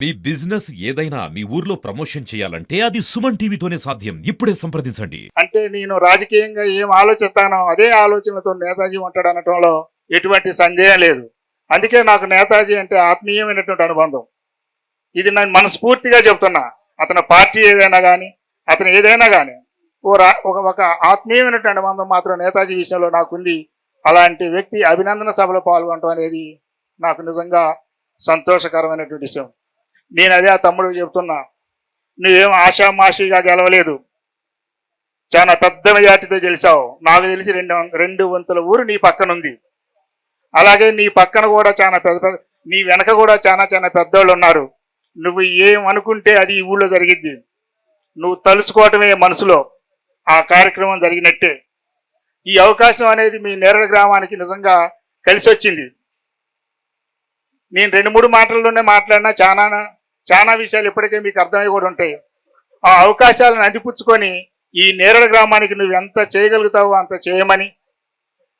మీ business ఏదైనా మీ ఊర్లో promotion చేయాలంటే అది సుమన్ టీవీతోనే సాధ్యం. ఇప్పుడే సంప్రదించండి. అంటే నేను రాజకీయంగా ఏం ఆలోచిస్తానో అదే ఆలోచనలతో నేతాజీ ఉంటాడు అనటంలో ఎటువంటి సందేహం లేదు. అందుకే నాకు నేతాజీ అంటే ఆత్మీయమైనటువంటి అనుబంధం. ఇది నేను మనస్ఫూర్తిగా చెప్తున్నా. అతని పార్టీ ఏదైనా కానీ, అతను ఏదైనా కానీ ఒక ఆత్మీయమైనటువంటి అనుబంధం మాత్రం నేతాజీ విషయంలో నాకుంది. అలాంటి వ్యక్తి అభినందన సభలో పాల్గొనడం అనేది నాకు నిజంగా సంతోషకరమైనటువంటి విషయం. నేను అదే ఆ తమ్ముడు చెప్తున్నా, నువ్వేం ఆషామాషిగా గెలవలేదు, చాలా పెద్ద మెజార్టీతో గెలిచావు. నాకు తెలిసి రెండు వంతుల ఊరు నీ పక్కన ఉంది. అలాగే నీ పక్కన కూడా చాలా నీ వెనక కూడా చాలా పెద్దోళ్ళు ఉన్నారు. నువ్వు ఏం అనుకుంటే అది ఈ ఊళ్ళో జరిగిద్ది. నువ్వు తలుచుకోవటమే మనసులో ఆ కార్యక్రమం జరిగినట్టే. ఈ అవకాశం అనేది మీ నేరడ గ్రామానికి నిజంగా కలిసి వచ్చింది. నేను 2-3 మాటల్లోనే మాట్లాడినా చాలా విషయాలు ఇప్పటికే మీకు అర్థమై కూడా ఉంటాయి. ఆ అవకాశాలను అందిపుచ్చుకొని ఈ నేరడ గ్రామానికి నువ్వు ఎంత చేయగలుగుతావో అంత చేయమని,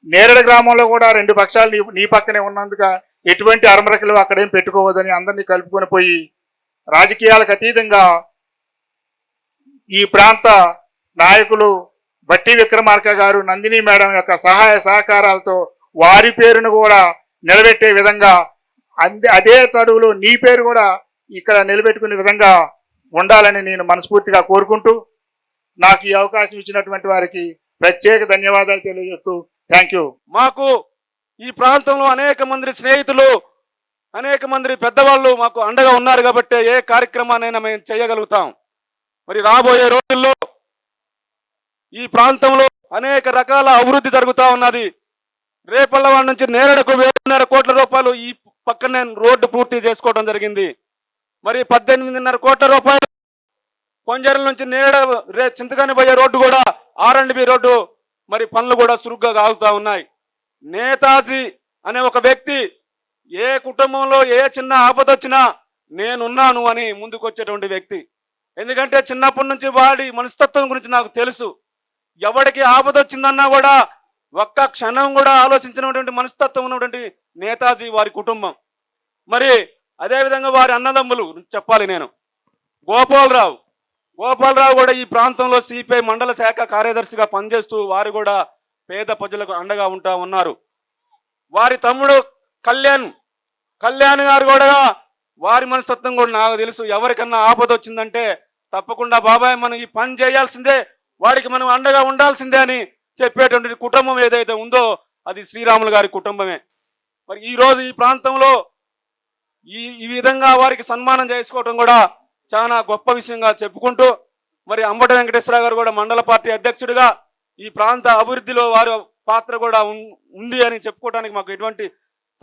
నేరడ గ్రామంలో కూడా 2 పక్షాలు నీ పక్కనే ఉన్నందుక ఎటువంటి అరమరకలు అక్కడేం పెట్టుకోవద్దని అందరినీ కలుపుకొని పోయి రాజకీయాలకు అతీతంగా ఈ ప్రాంత నాయకులు బట్టి విక్రమార్క గారు, నందిని మేడం యొక్క సహాయ సహకారాలతో వారి పేరును కూడా నిలబెట్టే విధంగా అదే తడువులో నీ పేరు కూడా ఇక్కడ నిలబెట్టుకునే విధంగా ఉండాలని నేను మనస్ఫూర్తిగా కోరుకుంటూ, నాకు ఈ అవకాశం ఇచ్చినటువంటి వారికి ప్రత్యేక ధన్యవాదాలు తెలియజేస్తూ థ్యాంక్ యూ. మాకు ఈ ప్రాంతంలో అనేక మంది స్నేహితులు, అనేక మంది పెద్దవాళ్ళు మాకు అండగా ఉన్నారు కాబట్టి ఏ కార్యక్రమాన్నైనా మేము చేయగలుగుతాం. మరి రాబోయే రోజుల్లో ఈ ప్రాంతంలో అనేక రకాల అభివృద్ధి జరుగుతూ ఉన్నది. రేపల్లవాడ నుంచి నేరడకు 7.5 కోట్ల రూపాయలు ఈ పక్కనే రోడ్డు పూర్తి చేసుకోవడం జరిగింది. మరి 18.5 కోట్ల రూపాయలు కొంజర్ల నుంచి నేరడ చింతకాని పోయే రోడ్డు కూడా R&B రోడ్డు మరి పనులు కూడా చురుగ్గా ఆగుతూ ఉన్నాయి. నేతాజీ అనే ఒక వ్యక్తి ఏ కుటుంబంలో ఏ చిన్న ఆపద వచ్చినా నేనున్నాను అని ముందుకు వచ్చేటువంటి వ్యక్తి. ఎందుకంటే చిన్నప్పటి నుంచి వాడి మనస్తత్వం గురించి నాకు తెలుసు. ఎవరికి ఆపద వచ్చిందన్నా కూడా ఒక్క క్షణం కూడా ఆలోచించినటువంటి మనస్తత్వం ఉన్నటువంటి నేతాజీ వారి కుటుంబం. మరి అదేవిధంగా వారి అన్నదమ్ములు చెప్పాలి. నేను గోపాలరావు కూడా ఈ ప్రాంతంలో సిపిఐ మండల శాఖ కార్యదర్శిగా పనిచేస్తూ వారు కూడా పేద ప్రజలకు అండగా ఉన్నారు. వారి తమ్ముడు కళ్యాణ్ గారు కూడా వారి మనస్తత్వం కూడా నాకు తెలుసు. ఎవరికన్నా ఆపద వచ్చిందంటే తప్పకుండా బాబాయ్ మనం ఈ పని చేయాల్సిందే, వాడికి మనం అండగా ఉండాల్సిందే అని చెప్పేటువంటి కుటుంబం ఏదైతే ఉందో అది శ్రీరాములు గారి కుటుంబమే. మరి ఈరోజు ఈ ప్రాంతంలో ఈ విధంగా వారికి సన్మానం చేసుకోవడం కూడా చాలా గొప్ప విషయంగా చెప్పుకుంటూ, మరి అంబటి వెంకటేశ్వర గారు కూడా మండల పార్టీ అధ్యక్షుడిగా ఈ ప్రాంత అభివృద్ధిలో వారి పాత్ర కూడా ఉంది అని చెప్పుకోవడానికి మాకు ఎటువంటి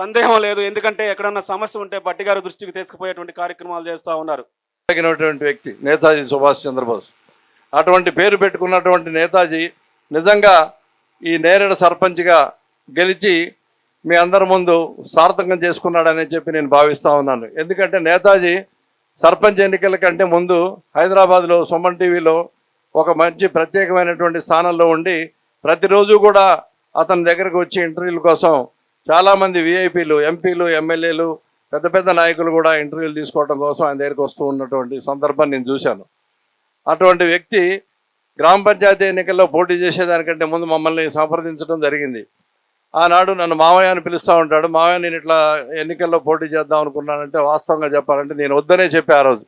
సందేహం లేదు. ఎందుకంటే ఎక్కడన్నా సమస్య ఉంటే బట్టి గారి దృష్టికి తీసుకుపోయేటువంటి కార్యక్రమాలు చేస్తూ ఉన్నారు. వ్యక్తి నేతాజీ సుభాష్ చంద్రబోస్. అటువంటి పేరు పెట్టుకున్నటువంటి నేతాజీ నిజంగా ఈ నేరేడ సర్పంచ్గా గెలిచి మీ అందరి ముందు సార్థకం చేసుకున్నాడని చెప్పి నేను భావిస్తూ ఉన్నాను. ఎందుకంటే నేతాజీ సర్పంచ్ ఎన్నికల కంటే ముందు హైదరాబాద్లో సుమన్ టీవీలో ఒక మంచి ప్రత్యేకమైనటువంటి స్థానంలో ఉండి ప్రతిరోజు కూడా అతని దగ్గరకు వచ్చి ఇంటర్వ్యూల కోసం చాలామంది విఐపీలు, ఎంపీలు, ఎమ్మెల్యేలు, పెద్ద నాయకులు కూడా ఇంటర్వ్యూలు తీసుకోవడం కోసం ఆయన దగ్గరికి వస్తూ ఉన్నటువంటి సందర్భాన్ని నేను చూశాను. అటువంటి వ్యక్తి గ్రామ పంచాయతీ ఎన్నికల్లో పోటీ చేసేదానికంటే ముందు మమ్మల్ని సంప్రదించడం జరిగింది. ఆనాడు నన్ను మావయ్య అని పిలుస్తూ ఉంటాడు. మావయ్య నేను ఇట్లా ఎన్నికల్లో పోటీ చేద్దాం అనుకున్నానంటే వాస్తవంగా చెప్పాలంటే నేను వద్దనే చెప్పి ఆ రోజు.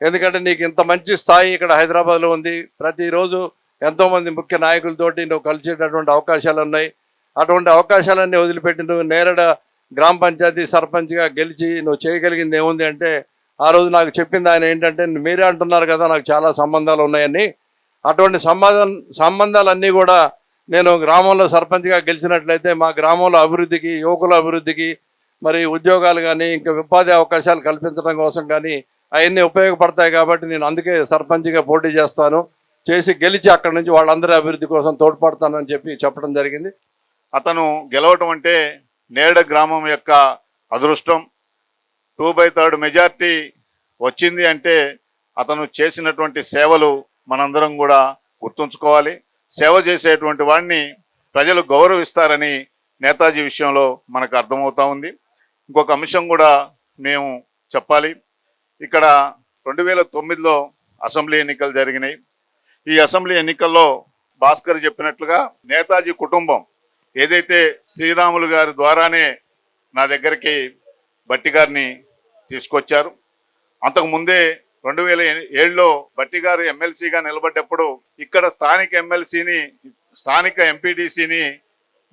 ఎందుకంటే నీకు ఇంత మంచి స్థాయి ఇక్కడ హైదరాబాద్లో ఉంది, ప్రతిరోజు ఎంతోమంది ముఖ్య నాయకులతోటి నువ్వు కలిసేటటువంటి అవకాశాలు ఉన్నాయి. అటువంటి అవకాశాలన్నీ వదిలిపెట్టి నువ్వు నేరడ గ్రామ పంచాయతీ సర్పంచ్గా గెలిచి నువ్వు చేయగలిగింది ఏముంది అంటే ఆ రోజు నాకు చెప్పింది ఆయన ఏంటంటే మీరే అంటున్నారు కదా నాకు చాలా సంబంధాలు ఉన్నాయని, అటువంటి సంబంధాలన్నీ కూడా నేను గ్రామంలో సర్పంచ్గా గెలిచినట్లయితే మా గ్రామంలో అభివృద్ధికి, యువకుల అభివృద్ధికి, మరి ఉద్యోగాలు కానీ ఇంకా ఉపాధి అవకాశాలు కల్పించడం కోసం కానీ అవన్నీ ఉపయోగపడతాయి. కాబట్టి నేను అందుకే సర్పంచ్గా పోటీ చేస్తాను, చేసి గెలిచి అక్కడి నుంచి వాళ్ళందరి అభివృద్ధి కోసం తోడ్పడతానని చెప్పడం జరిగింది. అతను గెలవటం అంటే నేరడ గ్రామం యొక్క అదృష్టం. 2/3 మెజార్టీ వచ్చింది అంటే అతను చేసినటువంటి సేవలు మనందరం కూడా గుర్తుంచుకోవాలి. సేవ చేసేటువంటి వాడిని ప్రజలు గౌరవిస్తారని నేతాజీ విషయంలో మనకు అర్థమవుతా ఉంది. ఇంకొక అంశం కూడా మేము చెప్పాలి. ఇక్కడ 2009లో అసెంబ్లీ ఎన్నికలు జరిగినాయి. ఈ అసెంబ్లీ ఎన్నికల్లో భాస్కర్ చెప్పినట్లుగా నేతాజీ కుటుంబం ఏదైతే శ్రీరాములు గారి ద్వారానే నా దగ్గరికి బట్టి గారిని తీసుకొచ్చారు. అంతకుముందే 2007లో బట్టి గారు ఎమ్మెల్సీగా నిలబడ్డప్పుడు ఇక్కడ స్థానిక ఎంపీటీసీని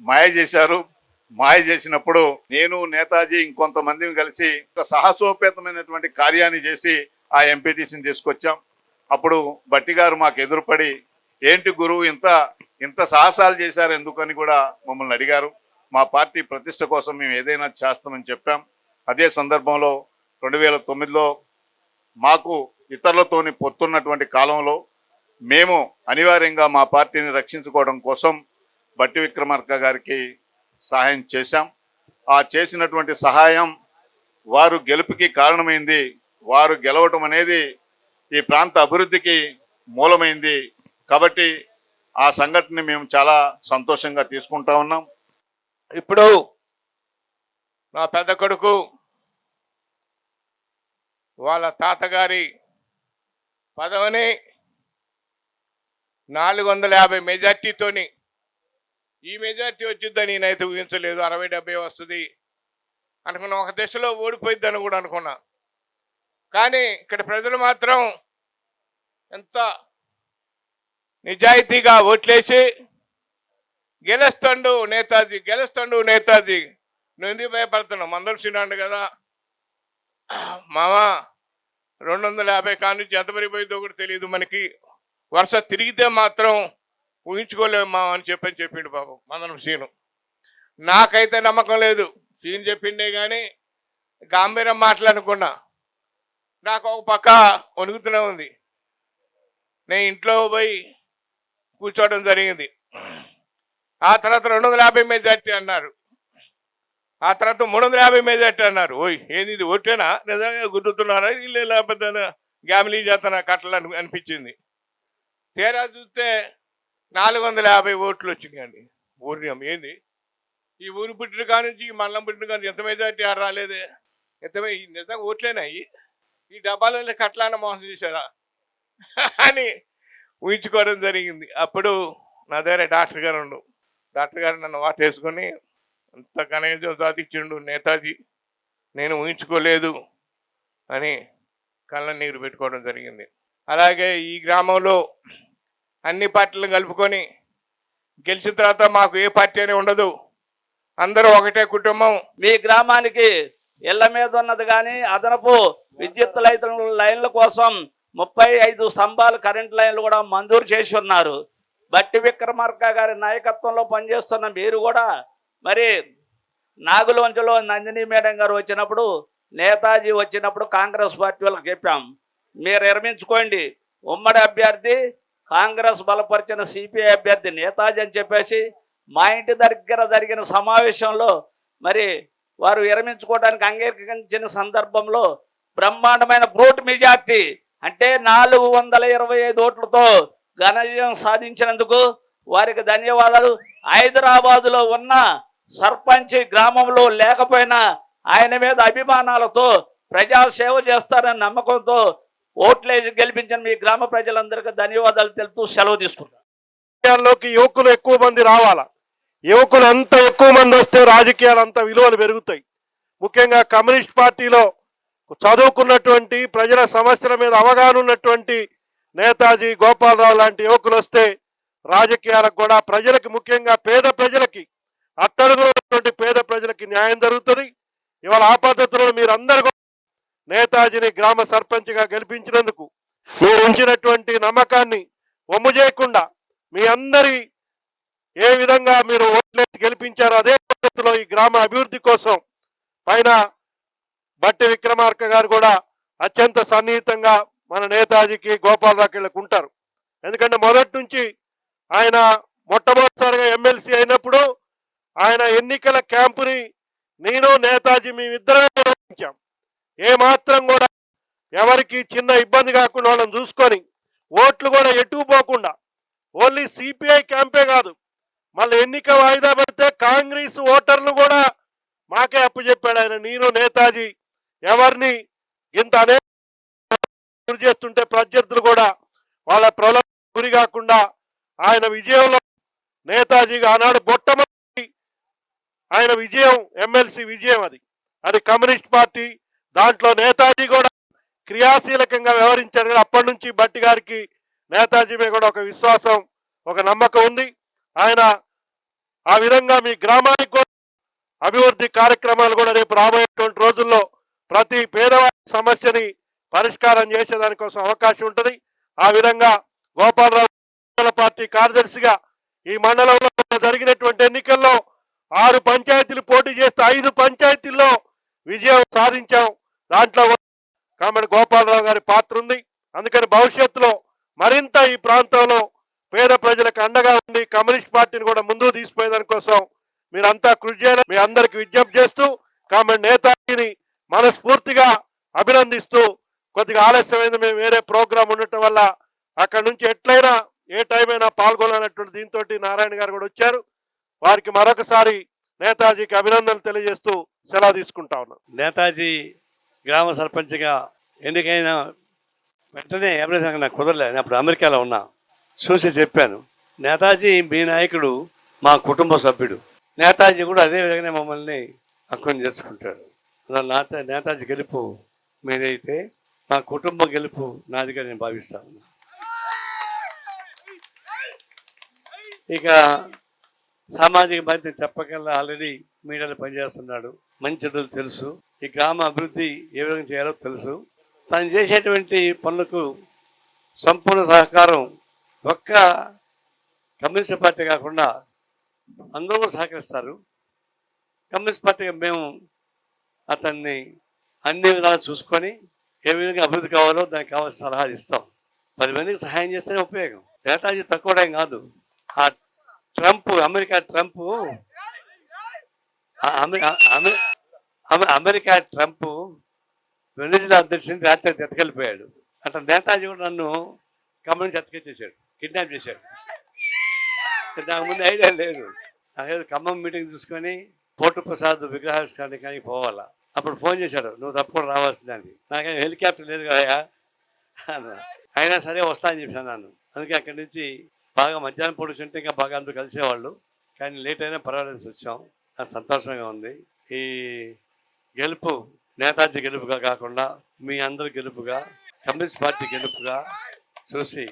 మాయ చేశారు. మాయ చేసినప్పుడు నేను నేతాజీ ఇంకొంతమందిని కలిసి ఒక సాహసోపేతమైనటువంటి కార్యాన్ని చేసి ఆ ఎంపీటీసీని తీసుకొచ్చాం. అప్పుడు బట్టి గారు మాకు ఎదురుపడి ఏంటి గురువు ఇంత సాహసాలు చేశారు ఎందుకని కూడా మమ్మల్ని అడిగారు. మా పార్టీ ప్రతిష్ట కోసం మేము ఏదైనా చేస్తామని చెప్పాం. అదే సందర్భంలో 2009లో మాకు ఇతరులతోని పొత్తున్నటువంటి కాలంలో మేము అనివార్యంగా మా పార్టీని రక్షించుకోవడం కోసం బట్టి విక్రమార్క గారికి సహాయం చేశాం. ఆ చేసినటువంటి సహాయం వారు గెలుపుకి కారణమైంది. వారు గెలవటం అనేది ఈ ప్రాంత అభివృద్ధికి మూలమైంది. కాబట్టి ఆ సంఘటనని మేము చాలా సంతోషంగా తీసుకుంటా ఉన్నాం. ఇప్పుడు నా పెద్ద కొడుకు వాళ్ళ తాతగారి పదవిని 450 మెజార్టీతోని, ఈ మెజార్టీ వచ్చిద్దని నేనైతే ఊహించలేదు. 60-70 వస్తుంది అనుకున్నా. ఒక దశలో ఓడిపోయిద్దని కూడా అనుకున్నా. కానీ ఇక్కడ ప్రజలు మాత్రం ఎంత నిజాయితీగా ఓట్లేసి గెలుస్తాడు నేతాజీ నువ్వు ఎందుకు భయపడుతున్నావు, మందరు సినాడు కదా మామ, 250 కానుంచి ఎంత మరిపోయిందో కూడా తెలియదు మనకి, వరుస తిరిగితే మాత్రం ఊహించుకోలేము మామ అని చెప్పిండు పాపం మందరం సీను. నాకైతే నమ్మకం లేదు. సీన్ చెప్పిండే కానీ గాంభీర్యం మాట్లాడుకున్నా. నాకు ఒక పక్క వణుకుతూనే ఉంది. నేను ఇంట్లో పోయి కూర్చోవడం జరిగింది. ఆ తర్వాత 250 మెజార్టీ అన్నారు. ఆ తర్వాత 350 మెజార్టీ అన్నారు. ఓయ్ ఏంది ఇది ఓటేనా, నిజంగా గుర్తున్నారా వీళ్ళు, లేకపోతే గ్యామ్లీ చేతన కట్టలు అనిపించింది. తీరా చూస్తే 450 ఓట్లు వచ్చినాయండి. ఊరియం ఏంది ఈ ఊరు పుట్టిన కానుంచి ఈ మండలం పుట్టిన కానీ ఎంత మెజార్టీ ఆడ రాలేదే, నిజంగా ఓట్లేనా ఈ డబ్బాలలో కట్టలాన మోసం చేశారా అని ఊహించుకోవడం జరిగింది. అప్పుడు నా దగ్గర డాక్టర్ గారు నన్ను వాటేసుకొని అంత కనీసం సాధించిండు నేతాజీ, నేను ఊహించుకోలేదు అని కళ్ళ నీరు పెట్టుకోవడం జరిగింది. అలాగే ఈ గ్రామంలో అన్ని పార్టీలను కలుపుకొని గెలిచిన తర్వాత మాకు ఏ పార్టీ అని ఉండదు, అందరూ ఒకటే కుటుంబం. మీ గ్రామానికి ఇళ్ల మీద ఉన్నది కానీ అదనపు విద్యుత్ లైన్ల కోసం 35 స్తంభాలు కరెంట్ లైన్లు కూడా మంజూరు చేసి ఉన్నారు. బట్టి విక్రమార్క గారి నాయకత్వంలో పనిచేస్తున్న మీరు కూడా మరి నాగులవంచలో నందిని మేడం గారు వచ్చినప్పుడు, నేతాజీ వచ్చినప్పుడు కాంగ్రెస్ పార్టీ వాళ్ళకి చెప్పాం, మీరు నిర్మించుకోండి, ఉమ్మడి అభ్యర్థి కాంగ్రెస్ బలపరిచిన సిపిఐ అభ్యర్థి నేతాజీ అని చెప్పేసి మా ఇంటి దగ్గర జరిగిన సమావేశంలో మరి వారు విరమించుకోవడానికి అంగీకరించిన సందర్భంలో బ్రహ్మాండమైన బ్రూట్ మెజార్టీ అంటే 425 ఓట్లతో ఘన విజయం సాధించినందుకు వారికి ధన్యవాదాలు. హైదరాబాదులో ఉన్న సర్పంచ్ గ్రామంలో లేకపోయినా ఆయన మీద అభిమానాలతో ప్రజాసేవ చేస్తారన్న నమ్మకంతో ఓట్లేసి గెలిపించిన మీ గ్రామ ప్రజలందరికీ ధన్యవాదాలు తెలుపుతూ సెలవు తీసుకుంటారు. రాజకీయాల్లోకి యువకులు ఎక్కువ మంది రావాలా. యువకులు ఎంత ఎక్కువ మంది వస్తే రాజకీయాలు అంత విలువలు పెరుగుతాయి. ముఖ్యంగా కమ్యూనిస్ట్ పార్టీలో చదువుకున్నటువంటి, ప్రజల సమస్యల మీద అవగాహన ఉన్నటువంటి నేతాజీ, గోపాలరావు లాంటి యువకులు వస్తే రాజకీయాలకు కూడా ప్రజలకి, ముఖ్యంగా పేద ప్రజలకి, అట్టడుగున్నటువంటి పేద ప్రజలకి న్యాయం జరుగుతుంది. ఇవాళ ఆ పద్ధతిలో మీరందరూ నేతాజీని గ్రామ సర్పంచ్గా గెలిపించినందుకు మీరు ఉంచినటువంటి నమ్మకాన్ని వమ్ము చేయకుండా మీ అందరి ఏ విధంగా మీరు ఓట్లేసి గెలిపించారో అదే పద్ధతిలో ఈ గ్రామ అభివృద్ధి కోసం పైన బట్టి విక్రమార్క గారు కూడా అత్యంత సన్నిహితంగా మన నేతాజీకి, గోపాలరావుకి ఉంటారు. ఎందుకంటే మొదటి నుంచి ఆయన మొట్టమొదటిసారిగా ఎమ్మెల్సీ అయినప్పుడు ఆయన ఎన్నికల క్యాంపుని నేను నేతాజీ మేమిద్దరమే నిర్వహించాం. ఏమాత్రం కూడా ఎవరికి చిన్న ఇబ్బంది కాకుండా వాళ్ళని చూసుకొని, ఓట్లు కూడా ఎటు పోకుండా, ఓన్లీ సిపిఐ క్యాంపే కాదు, మళ్ళీ ఎన్నిక వాయిదా పడితే కాంగ్రెస్ ఓటర్లు కూడా మాకే అప్పచెప్పాడు ఆయన. నేను నేతాజీ ఎవరిని ఇంత పోతుంటే ప్రత్యర్థులు కూడా వాళ్ళ ప్రలోభ గురి కాకుండా ఆయన విజయంలో నేతాజీగా ఆనాడు మొట్టమొదటి ఆయన విజయం ఎమ్మెల్సీ విజయం అది కమ్యూనిస్ట్ పార్టీ. దాంట్లో నేతాజీ కూడా క్రియాశీలకంగా వ్యవహరించారు. కానీ అప్పటి నుంచి భట్టి గారికి నేతాజీ మీద కూడా ఒక విశ్వాసం, ఒక నమ్మకం ఉంది. ఆయన ఆ విధంగా మీ గ్రామానికి కూడా అభివృద్ధి కార్యక్రమాలు కూడా రేపు రాబోయేటువంటి రోజుల్లో ప్రతి పేదవాడి సమస్యని పరిష్కారం చేసేదానికోసం అవకాశం ఉంటుంది. ఆ విధంగా గోపాలరావు పార్టీ కార్యదర్శిగా ఈ మండలంలో జరిగినటువంటి ఎన్నికల్లో 6 పంచాయతీలు పోటీ చేస్తే 5 పంచాయతీల్లో విజయం సాధించాం. దాంట్లో కాబట్టి గోపాలరావు గారి పాత్ర ఉంది. అందుకని భవిష్యత్తులో మరింత ఈ ప్రాంతంలో పేద ప్రజలకు అండగా ఉండి కమ్యూనిస్ట్ పార్టీని కూడా ముందుకు తీసుకుపోయేదాని కోసం మీరంతా కృషి చేయాలని మీ అందరికి విజ్ఞప్తి చేస్తూ కాబట్టి నేతాజీని మనస్ఫూర్తిగా అభినందిస్తూ, కొద్దిగా ఆలస్యమైంది, మేము వేరే ప్రోగ్రాం ఉండటం వల్ల అక్కడ నుంచి ఎట్లయినా ఏ టైం అయినా పాల్గొనాలన్నటువంటి దీంతో నారాయణ గారు కూడా వచ్చారు. వారికి మరొకసారి నేతాజీకి అభినందనలు తెలియజేస్తూ సెలవు తీసుకుంటా ఉన్నాం. నేతాజీ గ్రామ సర్పంచ్గా ఎన్నికైన వెంటనే ఎవరి నాకు కుదరలే. నేను అప్పుడు అమెరికాలో ఉన్నా. చూసి చెప్పాను, నేతాజీ మీ నాయకుడు, మా కుటుంబ సభ్యుడు. నేతాజీ కూడా అదే విధంగానే మమ్మల్ని హక్కుని చేసుకుంటాడు. నేతాజీ గెలుపు మీదైతే మా కుటుంబ గెలుపు నాదిగా నేను భావిస్తాను. ఇక సామాజిక బాధ్యత చెప్పగల ఆల్రెడీ మీడియాలో పనిచేస్తున్నాడు. మంచి చెడులు తెలుసు. ఈ గ్రామ అభివృద్ధి ఏ విధంగా చేయాలో తెలుసు. తను చేసేటువంటి పనులకు సంపూర్ణ సహకారం ఒక్క కమ్యూనిస్ట్ పార్టీ కాకుండా అందరూ సహకరిస్తారు. కమ్యూనిస్ట్ పార్టీగా మేము అతన్ని అన్ని విధాలు చూసుకొని ఏ విధంగా అభివృద్ధి కావాలో దానికి కావాల్సిన సలహాలు ఇస్తాం. 10 మందికి సహాయం చేస్తేనే ఉపయోగం. నేతాజీ తక్కువ కాదు. ఆ ట్రంప్, అమెరికా ట్రంప్ వెనిజులా అధ్యక్షుడిని రాత్రి ఎత్తుకెళ్ళిపోయాడు. అంటే నేతాజీ కూడా నన్ను కమ్యూనిస్ట్ ఎత్తుకెచ్చేసాడు, కిడ్నాప్ చేశాడు. నాకు ముందు ఐడియా లేదు. నాకేదో ఖమ్మం మీటింగ్ చూసుకొని పోటు ప్రసాద్ విగ్రహావిష్కరణకి పోవాలా. అప్పుడు ఫోన్ చేశాడు, నువ్వు తప్పకుండా రావాల్సిందని. నాకేం హెలికాప్టర్ లేదు కదా, అయినా సరే వస్తా అని చెప్పాను నన్ను. అందుకే అక్కడి నుంచి బాగా మధ్యాహ్నం పొడుచుంటే ఇంకా బాగా అందరూ కలిసేవాళ్ళు. కానీ లేట్ అయినా పర్వాలేదు, వచ్చాం. నాకు సంతోషంగా ఉంది. ఈ గెలుపు నేతాజీ గెలుపుగా కాకుండా మీ అందరి గెలుపుగా, కమ్యూనిస్ట్ పార్టీ గెలుపుగా చూసి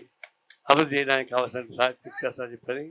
అభివృద్ధి చేయడానికి కావాల్సిన కృషి చేస్తారని చెప్పని